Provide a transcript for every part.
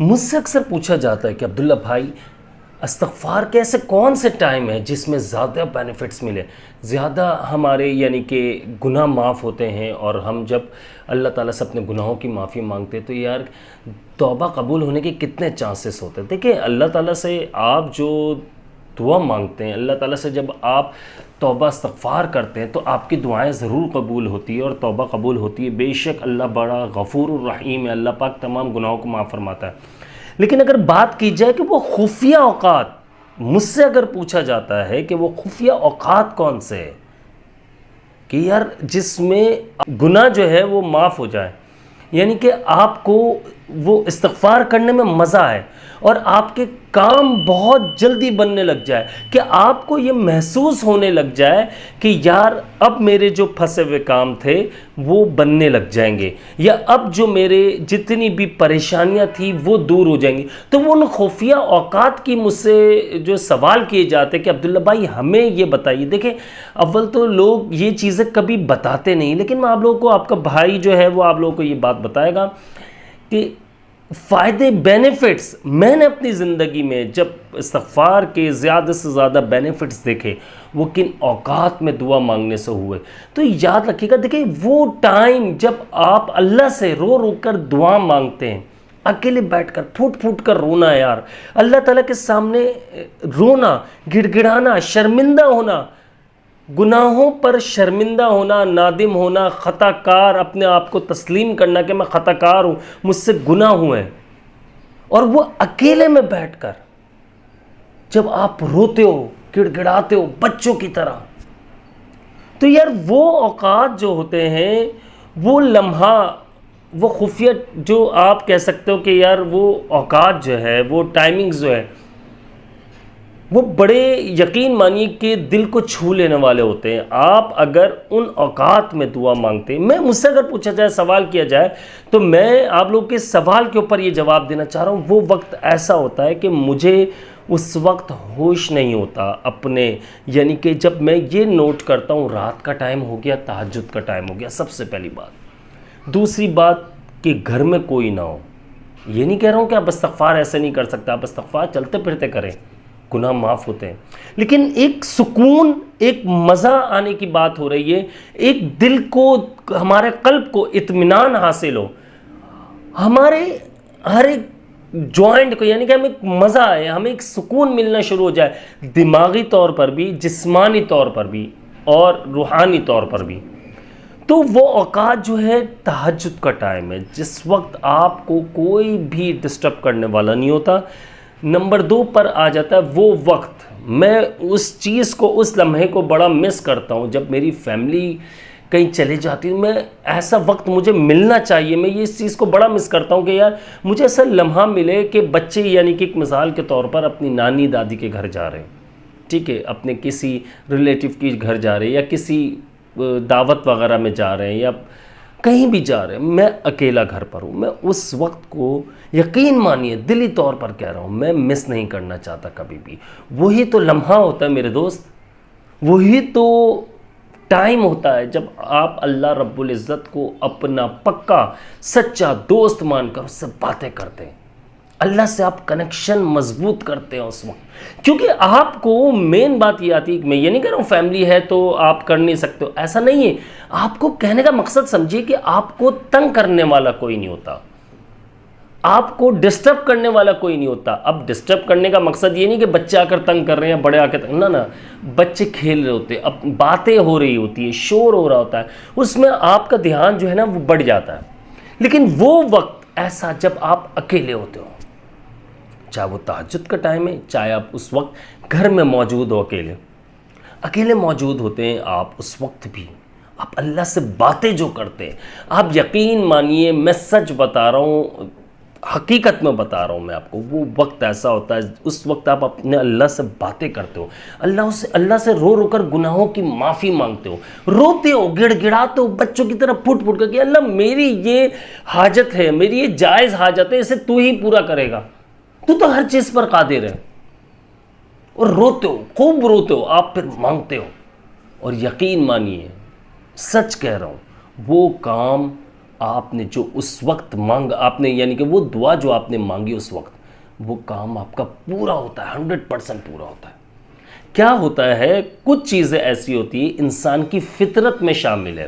مجھ سے اکثر پوچھا جاتا ہے کہ عبداللہ بھائی استغفار کے ایسے کون سے ٹائم ہیں جس میں زیادہ بینیفٹس ملے، زیادہ ہمارے یعنی کہ گناہ معاف ہوتے ہیں، اور ہم جب اللہ تعالیٰ سے اپنے گناہوں کی معافی مانگتے ہیں تو یار توبہ قبول ہونے کے کتنے چانسز ہوتے ہیں۔ دیکھیں اللہ تعالیٰ سے آپ جو دعا مانگتے ہیں، اللہ تعالیٰ سے جب آپ توبہ استغفار کرتے ہیں تو آپ کی دعائیں ضرور قبول ہوتی ہے اور توبہ قبول ہوتی ہے۔ بے شک اللہ بڑا غفور الرحیم ہے، اللہ پاک تمام گناہوں کو معاف فرماتا ہے۔ لیکن اگر بات کی جائے کہ وہ خفیہ اوقات، مجھ سے اگر پوچھا جاتا ہے کہ وہ خفیہ اوقات کون سے ہیں کہ یار جس میں گناہ جو ہے وہ معاف ہو جائے، یعنی کہ آپ کو وہ استغفار کرنے میں مزہ آئے اور آپ کے کام بہت جلدی بننے لگ جائے، کہ آپ کو یہ محسوس ہونے لگ جائے کہ یار اب میرے جو پھنسے ہوئے کام تھے وہ بننے لگ جائیں گے، یا اب جو میرے جتنی بھی پریشانیاں تھیں وہ دور ہو جائیں گی۔ تو وہ ان خفیہ اوقات کی مجھ سے جو سوال کیے جاتے کہ عبداللہ بھائی ہمیں یہ بتائیے۔ دیکھیں اول تو لوگ یہ چیزیں کبھی بتاتے نہیں، لیکن میں آپ لوگوں کو، آپ کا بھائی جو ہے وہ آپ لوگوں کو یہ بات بتائے گا کہ فائدے، بینیفٹس میں نے اپنی زندگی میں جب استغفار کے زیادہ سے زیادہ بینیفٹس دیکھے وہ کن اوقات میں دعا مانگنے سے ہوئے۔ تو یاد رکھیے گا، دیکھیں وہ ٹائم جب آپ اللہ سے رو رو کر دعا مانگتے ہیں، اکیلے بیٹھ کر پھوٹ پھوٹ کر رونا، یار اللہ تعالیٰ کے سامنے رونا، گڑ گڑانا، شرمندہ ہونا، گناہوں پر شرمندہ ہونا، نادم ہونا، خطا کار، اپنے آپ کو تسلیم کرنا کہ میں خطا کار ہوں، مجھ سے گناہ ہوئے، اور وہ اکیلے میں بیٹھ کر جب آپ روتے ہو، گڑ گڑاتے ہو بچوں کی طرح، تو یار وہ اوقات جو ہوتے ہیں، وہ لمحہ، وہ خفیہ جو آپ کہہ سکتے ہو کہ یار وہ اوقات جو ہے، وہ ٹائمنگز جو ہے، وہ بڑے یقین مانیے کہ دل کو چھو لینے والے ہوتے ہیں۔ آپ اگر ان اوقات میں دعا مانگتے ہیں، مجھ سے اگر پوچھا جائے، سوال کیا جائے، تو میں آپ لوگوں کے سوال کے اوپر یہ جواب دینا چاہ رہا ہوں۔ وہ وقت ایسا ہوتا ہے کہ مجھے اس وقت ہوش نہیں ہوتا اپنے، یعنی کہ جب میں یہ نوٹ کرتا ہوں رات کا ٹائم ہو گیا، تہجد کا ٹائم ہو گیا، سب سے پہلی بات۔ دوسری بات کہ گھر میں کوئی نہ ہو۔ یہ نہیں کہہ رہا ہوں کہ آپ استغفار ایسے نہیں کر سکتے، آپ استغفار چلتے پھرتے کریں، گناہ معاف ہوتے ہیں، لیکن ایک سکون، ایک مزہ آنے کی بات ہو رہی ہے، ایک دل کو، ہمارے قلب کو اطمینان حاصل ہو، ہمارے ہر ایک جوائنٹ کو، یعنی کہ ہمیں ایک مزہ آئے، ہمیں ایک سکون ملنا شروع ہو جائے، دماغی طور پر بھی، جسمانی طور پر بھی، اور روحانی طور پر بھی۔ تو وہ اوقات جو ہے تہجد کا ٹائم ہے، جس وقت آپ کو کوئی بھی ڈسٹرب کرنے والا نہیں ہوتا۔ نمبر 2 پر آ جاتا ہے وہ وقت، میں اس چیز کو، اس لمحے کو بڑا مس کرتا ہوں جب میری فیملی کہیں چلے جاتی ہوں، میں ایسا وقت مجھے ملنا چاہیے، میں یہ اس چیز کو بڑا مس کرتا ہوں کہ یار مجھے ایسا لمحہ ملے کہ بچے، یعنی کہ ایک مثال کے طور پر اپنی نانی دادی کے گھر جا رہے ہیں، ٹھیک ہے، اپنے کسی ریلیٹیو کے گھر جا رہے ہیں، یا کسی دعوت وغیرہ میں جا رہے ہیں، یا کہیں بھی جا رہے ہیں، میں اکیلا گھر پر ہوں، میں اس وقت کو یقین مانیے دلی طور پر کہہ رہا ہوں، میں مس نہیں کرنا چاہتا کبھی بھی۔ وہی تو لمحہ ہوتا ہے میرے دوست، وہی تو ٹائم ہوتا ہے جب آپ اللہ رب العزت کو اپنا پکا سچا دوست مان کر اس سے باتیں کرتے ہیں، اللہ سے آپ کنیکشن مضبوط کرتے ہیں اس وقت، کیونکہ آپ کو مین بات یہ آتی ہے، میں یہ نہیں کہہ رہا ہوں فیملی ہے تو آپ کر نہیں سکتے ہو، ایسا نہیں ہے۔ آپ کو کہنے کا مقصد سمجھیے کہ آپ کو تنگ کرنے والا کوئی نہیں ہوتا، آپ کو ڈسٹرب کرنے والا کوئی نہیں ہوتا۔ اب ڈسٹرب کرنے کا مقصد یہ نہیں کہ بچے آ کر تنگ کر رہے ہیں، بڑے آ کے تنگ، نہ، بچے کھیل رہے ہوتے ہیں، اب باتیں ہو رہی ہوتی ہے، شور ہو رہا ہوتا ہے، اس میں آپ کا دھیان جو ہے نا وہ بڑھ جاتا ہے۔ لیکن وہ وقت ایسا جب آپ اکیلے ہوتے ہو، چاہے وہ تہجد کا ٹائم ہے، چاہے آپ اس وقت گھر میں موجود ہو، اکیلے موجود ہوتے ہیں، آپ اس وقت بھی آپ اللہ سے باتیں جو کرتے ہیں، آپ یقین مانیے، میں سچ بتا رہا ہوں، حقیقت میں بتا رہا ہوں میں آپ کو، وہ وقت ایسا ہوتا ہے، اس وقت آپ اپنے اللہ سے باتیں کرتے ہو، اللہ سے رو رو کر گناہوں کی معافی مانگتے ہو، روتے ہو، گڑ گڑاتے ہو بچوں کی طرح پھوٹ پھوٹ کر کہ اللہ میری یہ حاجت ہے، میری یہ جائز حاجت ہے، اسے تو ہی پورا کرے گا، تو ہر چیز پر قادر ہے، اور روتے ہو، خوب روتے ہو، آپ پھر مانگتے ہو، اور یقین مانیے، سچ کہہ رہا ہوں، وہ کام آپ نے جو اس وقت آپ نے یعنی کہ وہ دعا جو آپ نے مانگی اس وقت، وہ کام آپ کا پورا ہوتا ہے، 100% پورا ہوتا ہے۔ کیا ہوتا ہے، کچھ چیزیں ایسی ہوتی ہیں انسان کی فطرت میں شامل ہے،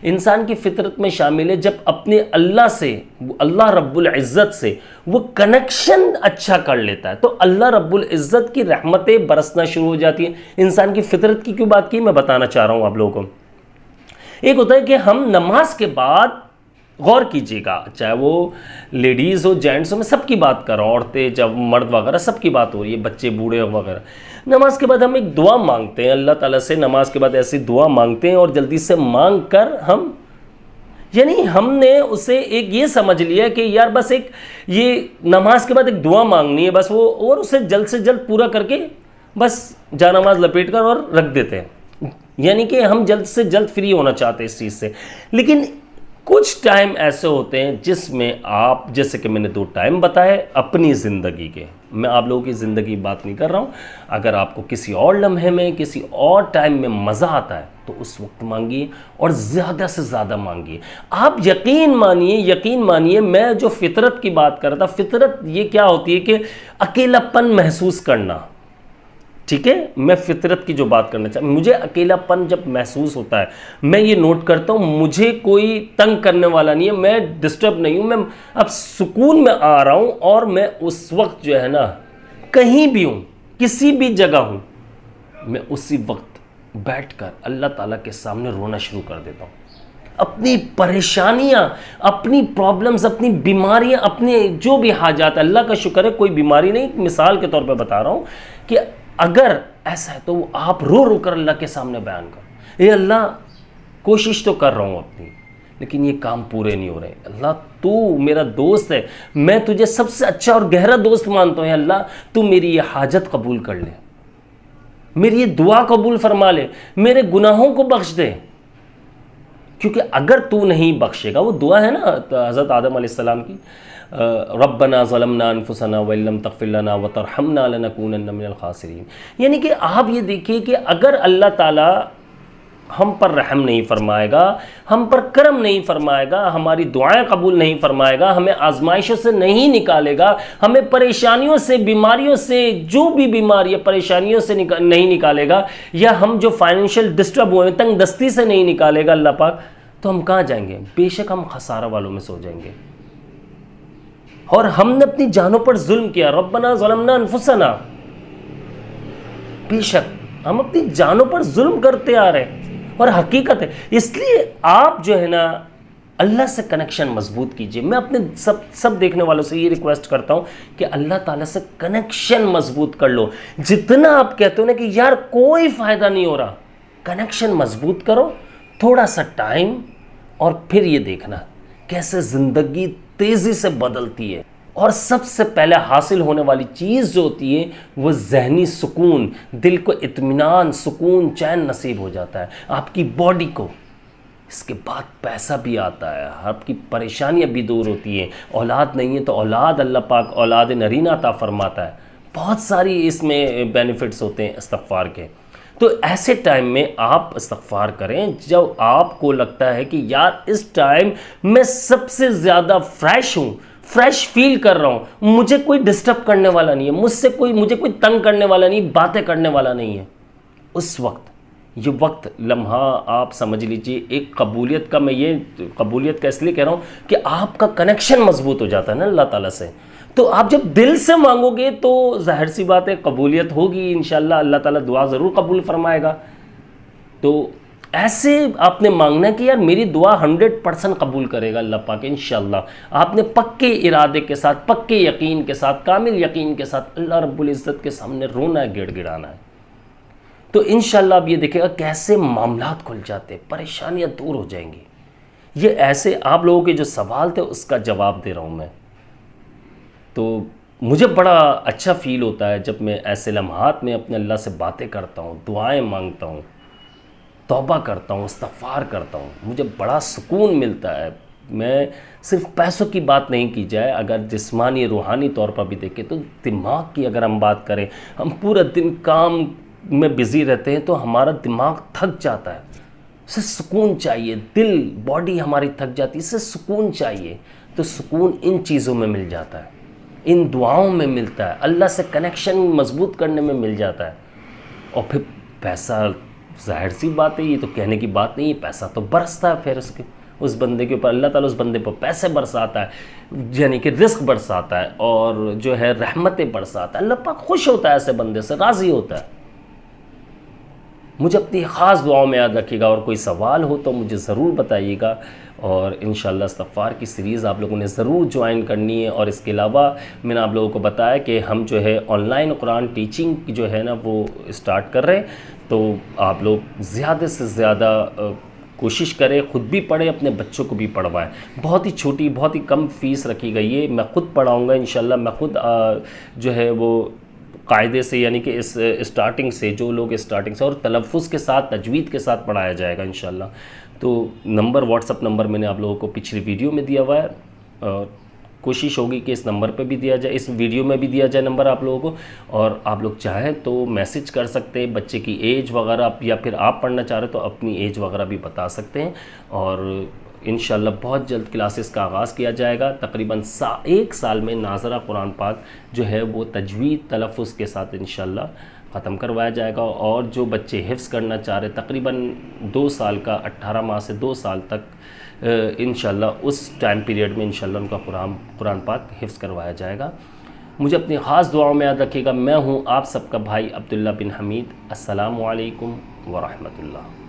انسان کی فطرت میں شامل ہے، جب اپنے اللہ سے، اللہ رب العزت سے وہ کنیکشن اچھا کر لیتا ہے تو اللہ رب العزت کی رحمتیں برسنا شروع ہو جاتی ہیں۔ انسان کی فطرت کی کیوں بات کی، میں بتانا چاہ رہا ہوں آپ لوگوں کو۔ ایک ہوتا ہے کہ ہم نماز کے بعد، غور کیجئے گا، چاہے وہ لیڈیز ہو جینٹس ہو، میں سب کی بات کر رہا ہوں، عورتیں جب مرد وغیرہ سب کی بات ہو رہی ہے، بچے بوڑھے وغیرہ، نماز کے بعد ہم ایک دعا مانگتے ہیں اللہ تعالیٰ سے، نماز کے بعد ایسی دعا مانگتے ہیں اور جلدی سے مانگ کر یعنی ہم نے اسے ایک یہ سمجھ لیا کہ یار بس ایک یہ نماز کے بعد ایک دعا مانگنی ہے بس، وہ اور اسے جلد سے جلد پورا کر کے بس جا نماز لپیٹ کر اور رکھ دیتے ہیں، یعنی کہ ہم جلد سے جلد فری ہونا چاہتے ہیں اس چیز سے۔ لیکن کچھ ٹائم ایسے ہوتے ہیں جس میں آپ، جیسے کہ میں نے 2 ٹائم بتائے اپنی زندگی کے، میں آپ لوگوں کی زندگی بات نہیں کر رہا ہوں، اگر آپ کو کسی اور لمحے میں کسی اور ٹائم میں مزہ آتا ہے تو اس وقت مانگیے اور زیادہ سے زیادہ مانگیے۔ آپ یقین مانیے میں جو فطرت کی بات کر رہا تھا، فطرت یہ کیا ہوتی ہے کہ اکیلا پن محسوس کرنا، ٹھیک ہے، میں فطرت کی جو بات کرنا چاہتا ہوں، مجھے اکیلا پن جب محسوس ہوتا ہے، میں یہ نوٹ کرتا ہوں مجھے کوئی تنگ کرنے والا نہیں ہے، میں ڈسٹرب نہیں ہوں، میں اب سکون میں آ رہا ہوں، اور میں اس وقت جو ہے نا کہیں بھی ہوں، کسی بھی جگہ ہوں، میں اسی وقت بیٹھ کر اللہ تعالیٰ کے سامنے رونا شروع کر دیتا ہوں، اپنی پریشانیاں، اپنی پرابلمز، اپنی بیماریاں، اپنے جو بھی حاجات، اللہ کا شکر ہے کوئی بیماری نہیں، مثال کے طور پہ بتا رہا ہوں کہ اگر ایسا ہے تو آپ رو رو کر اللہ کے سامنے بیان کرو، اے اللہ کوشش تو کر رہا ہوں اپنی، لیکن یہ کام پورے نہیں ہو رہے، اللہ تو میرا دوست ہے، میں تجھے سب سے اچھا اور گہرا دوست مانتا ہوں، اللہ تو میری یہ حاجت قبول کر لے، میری یہ دعا قبول فرما لے، میرے گناہوں کو بخش دے، کیونکہ اگر تو نہیں بخشے گا، وہ دعا ہے نا حضرت آدم علیہ السلام کی، ربنا ظلمنا انفسنا وان لم تغفر لنا وترحمنا لنکونن من الخاسرین، یعنی کہ آپ یہ دیکھیے کہ اگر اللہ تعالیٰ ہم پر رحم نہیں فرمائے گا، ہم پر کرم نہیں فرمائے گا، ہماری دعائیں قبول نہیں فرمائے گا، ہمیں آزمائشوں سے نہیں نکالے گا، ہمیں پریشانیوں سے، بیماریوں سے، جو بھی بیماری پریشانیوں سے نہیں نکالے گا، یا ہم جو فائنینشیل ڈسٹرب ہوئے ہیں تنگ دستی سے نہیں نکالے گا اللہ پاک، تو ہم کہاں جائیں گے؟ بے شک ہم خسارہ والوں میں سو جائیں گے۔ اور ہم نے اپنی جانوں پر ظلم کیا، ربنا ظلمنا انفسنا، بے شک ہم اپنی جانوں پر ظلم کرتے آ رہے ہیں، اور حقیقت ہے، اس لیے آپ جو ہے نا اللہ سے کنیکشن مضبوط کیجئے۔ میں اپنے سب دیکھنے والوں سے یہ ریکویسٹ کرتا ہوں کہ اللہ تعالیٰ سے کنیکشن مضبوط کر لو، جتنا آپ کہتے ہو نا کہ یار کوئی فائدہ نہیں ہو رہا، کنیکشن مضبوط کرو، تھوڑا سا ٹائم، اور پھر یہ دیکھنا کیسے زندگی تیزی سے بدلتی ہے۔ اور سب سے پہلے حاصل ہونے والی چیز جو ہوتی ہے وہ ذہنی سکون، دل کو اطمینان، سکون، چین نصیب ہو جاتا ہے آپ کی باڈی کو، اس کے بعد پیسہ بھی آتا ہے، آپ کی پریشانیاں بھی دور ہوتی ہیں، اولاد نہیں ہے تو اولاد اللہ پاک اولاد نرینہ عطا فرماتا ہے، بہت ساری اس میں بینیفٹس ہوتے ہیں استغفار کے۔ تو ایسے ٹائم میں آپ استغفار کریں جب آپ کو لگتا ہے کہ یار اس ٹائم میں سب سے زیادہ فریش ہوں، فریش فیل کر رہا ہوں، مجھے کوئی ڈسٹرب کرنے والا نہیں ہے، مجھے کوئی تنگ کرنے والا نہیں، باتیں کرنے والا نہیں ہے، اس وقت یہ وقت لمحہ آپ سمجھ لیجئے ایک قبولیت کا، میں یہ قبولیت کا اس لیے کہہ رہا ہوں کہ آپ کا کنیکشن مضبوط ہو جاتا ہے نا اللہ تعالیٰ سے، تو آپ جب دل سے مانگو گے تو ظاہر سی بات ہے قبولیت ہوگی انشاءاللہ، اللہ تعالیٰ دعا ضرور قبول فرمائے گا۔ تو ایسے آپ نے مانگنا ہے کہ یار میری دعا 100% قبول کرے گا اللہ پاک انشاءاللہ، آپ نے پکے ارادے کے ساتھ، پکے یقین کے ساتھ، کامل یقین کے ساتھ اللہ رب العزت کے سامنے رونا ہے، گڑ گڑانا ہے، تو انشاءاللہ آپ یہ دیکھیں گا کیسے معاملات کھل جاتے، پریشانیاں دور ہو جائیں گی۔ یہ ایسے آپ لوگوں کے جو سوال تھے اس کا جواب دے رہا ہوں میں، تو مجھے بڑا اچھا فیل ہوتا ہے جب میں ایسے لمحات میں اپنے اللہ سے باتیں کرتا ہوں، دعائیں مانگتا ہوں، توبہ کرتا ہوں، استغفار کرتا ہوں، مجھے بڑا سکون ملتا ہے۔ میں صرف پیسوں کی بات نہیں کی جائے، اگر جسمانی روحانی طور پر بھی دیکھیں تو دماغ کی اگر ہم بات کریں، ہم پورا دن کام میں بزی رہتے ہیں تو ہمارا دماغ تھک جاتا ہے، اسے سکون چاہیے، دل باڈی ہماری تھک جاتی ہے، اسے سکون چاہیے، تو سکون ان چیزوں میں مل جاتا ہے، ان دعاؤں میں ملتا ہے، اللہ سے کنیکشن مضبوط کرنے میں مل جاتا ہے۔ اور پھر پیسہ ظاہر سی بات ہے، یہ تو کہنے کی بات نہیں ہے، پیسہ تو برستا ہے پھر اس بندے کے اوپر، اللہ تعالیٰ اس بندے پر پیسے برساتا ہے، یعنی کہ رزق برساتا ہے، اور جو ہے رحمتیں برساتا ہے، اللہ پاک خوش ہوتا ہے ایسے بندے سے، راضی ہوتا ہے۔ مجھے اپنی خاص دعاؤں میں یاد رکھیے گا، اور کوئی سوال ہو تو مجھے ضرور بتائیے گا، اور انشاءاللہ استغفار کی سیریز آپ لوگوں نے ضرور جوائن کرنی ہے۔ اور اس کے علاوہ میں نے آپ لوگوں کو بتایا کہ ہم جو ہے آن لائن قرآن ٹیچنگ جو ہے نا وہ اسٹارٹ کر رہے ہیں، تو آپ لوگ زیادہ سے زیادہ کوشش کریں، خود بھی پڑھیں، اپنے بچوں کو بھی پڑھوائیں۔ بہت ہی چھوٹی، بہت ہی کم فیس رکھی گئی ہے، میں خود پڑھاؤں گا انشاءاللہ، میں خود جو ہے وہ قاعدے سے، یعنی کہ اس اسٹارٹنگ سے، جو لوگ اسٹارٹنگ سے، اور تلفظ کے ساتھ، تجوید کے ساتھ پڑھایا جائے گا انشاءاللہ۔ تو نمبر، واٹس اپ نمبر میں نے آپ لوگوں کو پچھلی ویڈیو میں دیا ہوا ہے، اور کوشش ہوگی کہ اس نمبر پہ بھی دیا جائے، اس ویڈیو میں بھی دیا جائے نمبر آپ لوگوں کو، اور آپ لوگ چاہیں تو میسج کر سکتے ہیں، بچے کی ایج وغیرہ، یا پھر آپ پڑھنا چاہ رہے تو اپنی ایج وغیرہ بھی بتا سکتے ہیں، اور انشاءاللہ بہت جلد کلاسز کا آغاز کیا جائے گا۔ تقریباً 1 سال میں ناظرہ قرآن پاک جو ہے وہ تجوید تلفظ کے ساتھ انشاءاللہ ختم کروایا جائے گا، اور جو بچے حفظ کرنا چاہ رہے تقریباً 2 سال کا، 18 ماہ سے 2 سال تک انشاءاللہ اس ٹائم پیریڈ میں انشاءاللہ ان کا قرآن پاک حفظ کروایا جائے گا۔ مجھے اپنی خاص دعاؤں میں یاد رکھیے گا۔ میں ہوں آپ سب کا بھائی عبداللہ بن حمید۔ السلام علیکم ورحمۃ اللہ۔